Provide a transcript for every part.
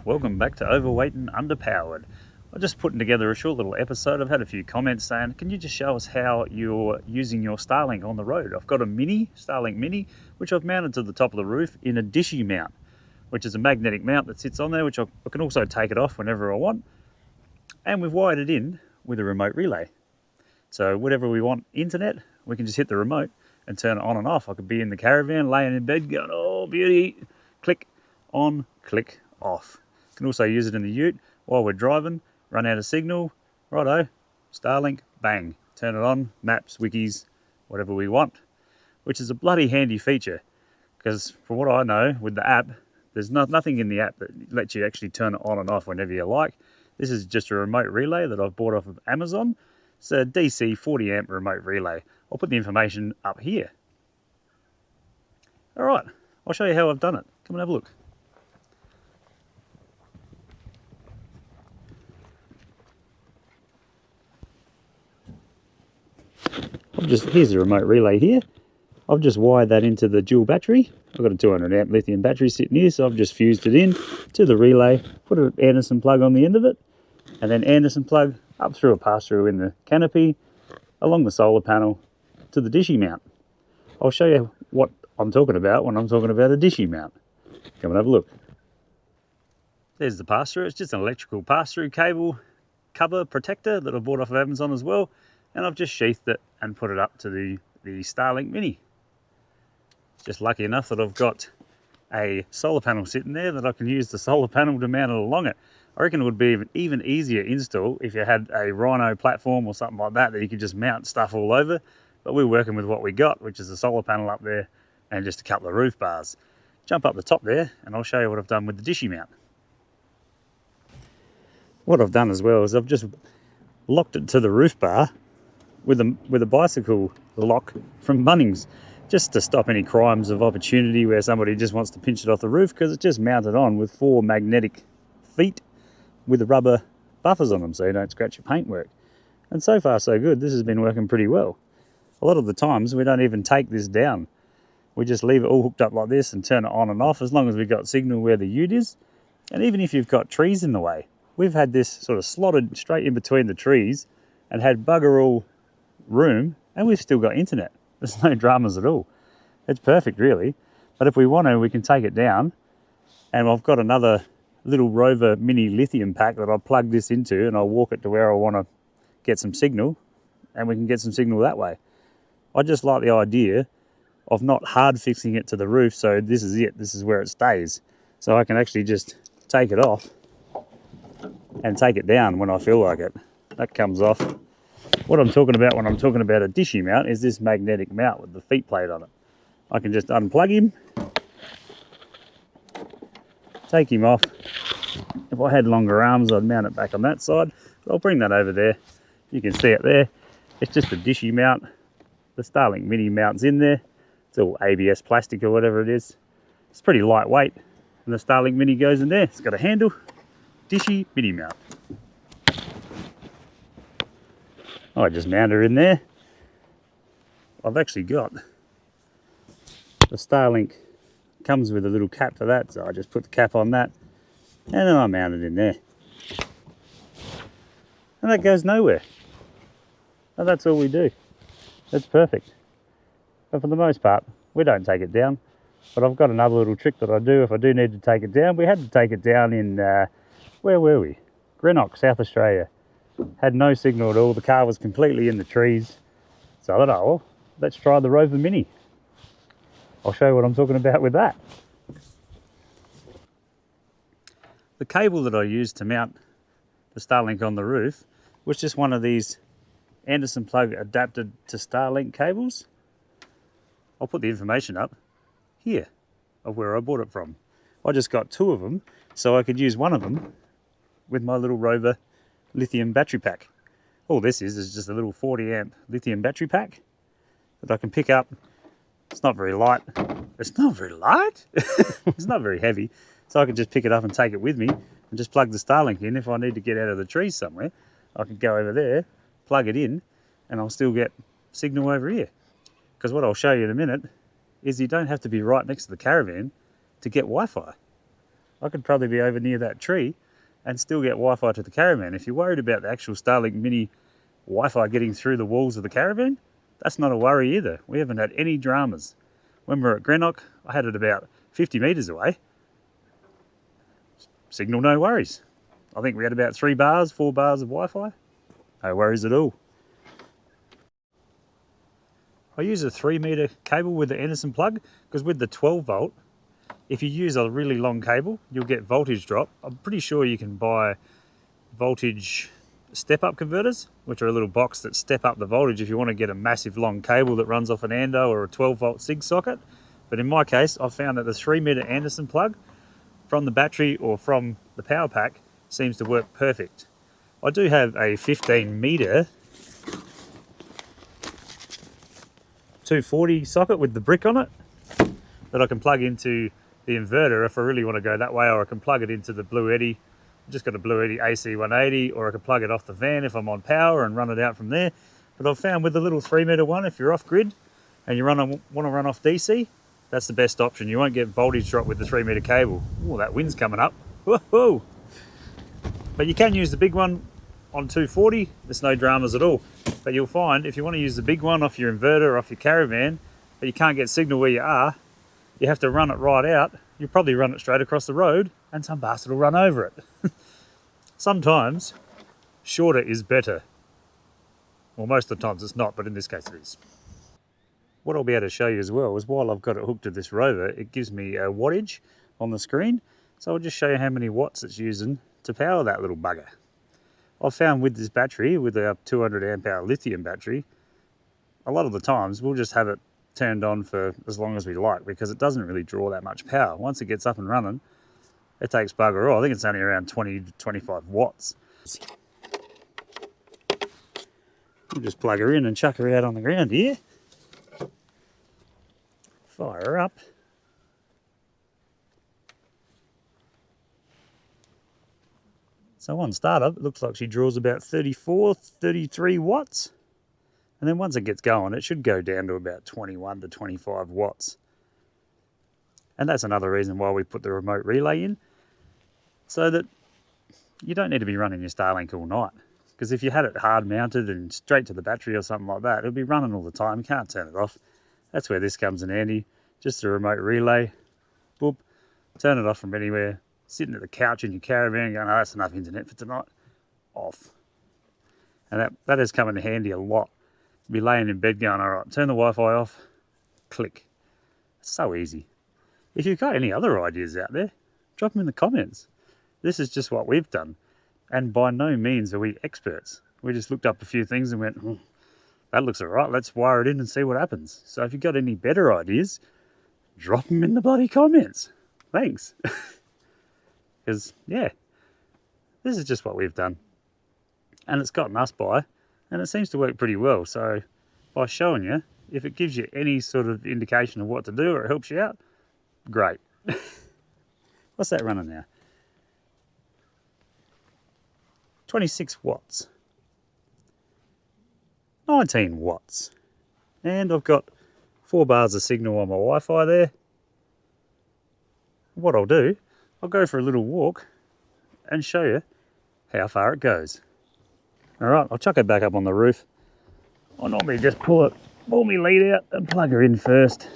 welcome back to Overweight and Underpowered. I'm just putting together a short little episode. I've had a few comments saying, can you just show us how you're using your Starlink on the road? I've got a Starlink Mini, which I've mounted to the top of the roof in a dishy mount, which is a magnetic mount that sits on there, which I can also take it off whenever I want. And we've wired it in with a remote relay. So whatever we want internet, we can just hit the remote and turn it on and off. I could be in the caravan, laying in bed, going, oh, beauty, click on, click off. You can also use it in the ute while we're driving, run out of signal, righto, Starlink, bang, turn it on, maps, wikis, whatever we want, which is a bloody handy feature because from what I know with the app, there's nothing in the app that lets you actually turn it on and off whenever you like. This is just a remote relay that I've bought off of Amazon. It's a DC 40 amp remote relay. I'll put the information up here. All right, I'll show you how I've done it. Come and have a look. Here's the remote relay here. I've just wired that into the dual battery. I've got a 200 amp lithium battery sitting here, so I've just fused it in to the relay, put an Anderson plug on the end of it, and then Anderson plug up through a pass-through in the canopy, along the solar panel to the dishy mount. I'll show you what I'm talking about when I'm talking about a dishy mount. Come and have a look. There's the pass-through. It's just an electrical pass-through cable cover protector that I bought off of Amazon as well, and I've just sheathed it and put it up to the Starlink Mini. Just lucky enough that I've got a solar panel sitting there that I can use the solar panel to mount it along it. I reckon it would be even easier install if you had a Rhino platform or something like that you could just mount stuff all over, but we're working with what we got, which is a solar panel up there and just a couple of roof bars. Jump up the top there and I'll show you what I've done with the dishy mount. What I've done as well is I've just locked it to the roof bar with a bicycle lock from Bunnings, just to stop any crimes of opportunity where somebody just wants to pinch it off the roof, because it's just mounted on with 4 magnetic feet with the rubber buffers on them so you don't scratch your paintwork. And so far so good. This has been working pretty well. A lot of the times we don't even take this down. We just leave it all hooked up like this and turn it on and off as long as we've got signal where the ute is. And even if you've got trees in the way, we've had this sort of slotted straight in between the trees and had bugger all room, and we've still got internet. There's no dramas at all. It's perfect really. But if we want to, we can take it down, and I've got another little Rover mini lithium pack that I'll plug this into, and I'll walk it to where I want to get some signal, and we can get some signal that way. I just like the idea of not hard fixing it to the roof, so this is it, this is where it stays. So I can actually just take it off and take it down when I feel like it. That comes off. What I'm talking about when I'm talking about a dishy mount is this magnetic mount with the feet plate on it. I can just unplug him, take him off. If I had longer arms, I'd mount it back on that side, but I'll bring that over there. You can see it there. It's just a dishy mount. The Starlink Mini mount's in there. It's all ABS plastic or whatever it is. It's pretty lightweight, and the Starlink Mini goes in there. It's got a handle, dishy mini mount. I just mount her in there. I've actually got the Starlink, comes with a little cap for that, so I just put the cap on that and then I mount it in there. And that goes nowhere. And that's all we do. That's perfect. But for the most part, we don't take it down. But I've got another little trick that I do if I do need to take it down. We had to take it down in, where were we? Greenock, South Australia. Had no signal at all. The car was completely in the trees. So I thought, oh, well, let's try the Rover Mini. I'll show you what I'm talking about with that. The cable that I used to mount the Starlink on the roof was just one of these Anderson plug adapted to Starlink cables. I'll put the information up here of where I bought it from. I just got 2 of them so I could use one of them with my little Rover lithium battery pack. All this is just a little 40 amp lithium battery pack that I can pick up. It's not very light. It's not very light? It's not very heavy. So I can just pick it up and take it with me and just plug the Starlink in. If I need to get out of the trees somewhere, I can go over there, plug it in, and I'll still get signal over here. Because what I'll show you in a minute is you don't have to be right next to the caravan to get Wi-Fi. I could probably be over near that tree and still get Wi-Fi to the caravan. If you're worried about the actual Starlink Mini Wi-Fi getting through the walls of the caravan, that's not a worry either. We haven't had any dramas. When we were at Greenock, I had it about 50 metres away. Signal, no worries. I think we had about 4 bars of Wi-Fi. No worries at all. I use a 3-metre cable with the Anderson plug, because with the 12 volt, if you use a really long cable, you'll get voltage drop. I'm pretty sure you can buy voltage step-up converters, which are a little box that step up the voltage if you want to get a massive long cable that runs off an Ando or a 12 volt SIG socket. But in my case, I've found that the 3-metre Anderson plug from the battery or from the power pack seems to work perfect. I do have a 15-metre 240 socket with the brick on it that I can plug into the inverter if I really want to go that way, or I can plug it into the Blue Eddy. I've just got a Blue Eddy AC 180, or I can plug it off the van if I'm on power and run it out from there. But I've found with the little 3-metre one, if you're off grid and you want to run off DC, that's the best option. You won't get voltage drop with the 3-metre cable. Oh, that wind's coming up. Whoa! But you can use the big one on 240, there's no dramas at all. But you'll find if you want to use the big one off your inverter, off your caravan, but you can't get signal where you are, you have to run it right out. You'll probably run it straight across the road and some bastard will run over it. Sometimes shorter is better. Well, most of the times it's not, but in this case it is. What I'll be able to show you as well is while I've got it hooked to this rover, it gives me a wattage on the screen. So I'll just show you how many watts it's using to power that little bugger. I've found with this battery, with a 200 amp hour lithium battery, a lot of the times we'll just have it turned on for as long as we like, because it doesn't really draw that much power. Once it gets up and running, it takes bugger all. I think it's only around 20 to 25 watts. We'll just plug her in and chuck her out on the ground here. Fire her up. So on startup, it looks like she draws about 34, 33 watts. And then once it gets going, it should go down to about 21 to 25 watts. And that's another reason why we put the remote relay in, so that you don't need to be running your Starlink all night. Because if you had it hard mounted and straight to the battery or something like that, it'll be running all the time. You can't turn it off. That's where this comes in handy. Just a remote relay. Boop. Turn it off from anywhere. Sitting at the couch in your caravan going, oh, that's enough internet for tonight. Off. And that has come in handy a lot. Be laying in bed going, all right, turn the Wi-Fi off. Click. It's so easy. If you've got any other ideas out there, drop them in the comments. This is just what we've done. And by no means are we experts. We just looked up a few things and went, that looks all right, let's wire it in and see what happens. So if you've got any better ideas, drop them in the bloody comments. Thanks. Because, yeah, this is just what we've done. And it's gotten us by, and it seems to work pretty well. So by showing you, if it gives you any sort of indication of what to do or it helps you out, great. What's that running now? 26 watts. 19 watts. And I've got 4 bars of signal on my Wi-Fi there. What I'll do, I'll go for a little walk and show you how far it goes. All right, I'll chuck it back up on the roof. I normally just pull my lead out and plug her in first.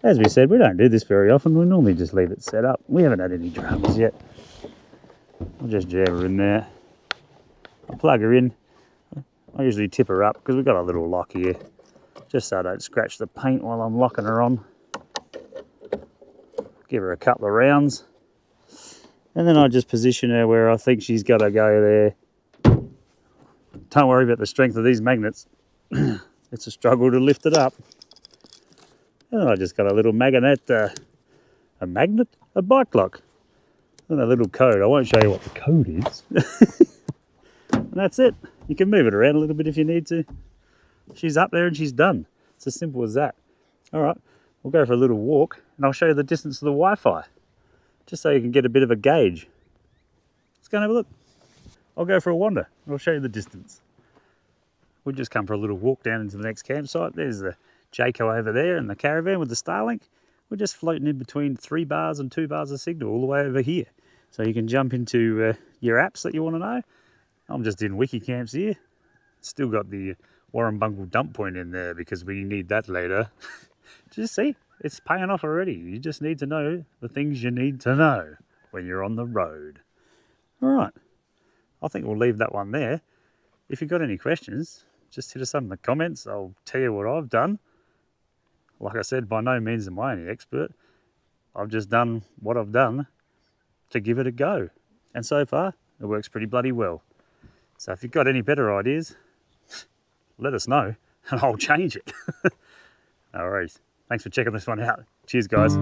As we said, we don't do this very often. We normally just leave it set up. We haven't had any dramas yet. I'll just jab her in there. I'll plug her in. I usually tip her up because we've got a little lock here, just so I don't scratch the paint while I'm locking her on. Give her a couple of rounds. And then I just position her where I think she's got to go there. Don't worry about the strength of these magnets. It's a struggle to lift it up. And I just got a little magnet, a bike lock. And a little code. I won't show you what the code is. And that's it. You can move it around a little bit if you need to. She's up there and she's done. It's as simple as that. All right, we'll go for a little walk and I'll show you the distance of the Wi-Fi, just so you can get a bit of a gauge. Let's go and have a look. I'll go for a wander and I'll show you the distance. We'll just come for a little walk down into the next campsite. There's the Jayco over there and the caravan with the Starlink. we're just floating in between 3 bars and 2 bars of signal all the way over here. So you can jump into your apps that you want to know. I'm just in Wikicamps here. Still got the Warrumbungle dump point in there because we need that later. Just see, it's paying off already. You just need to know the things you need to know when you're on the road. All right, I think we'll leave that one there. If you've got any questions, just hit us up in the comments. I'll tell you what I've done. Like I said, by no means am I any expert. I've just done what I've done to give it a go. And so far, it works pretty bloody well. So if you've got any better ideas, let us know and I'll change it. No worries. Thanks for checking this one out. Cheers, guys.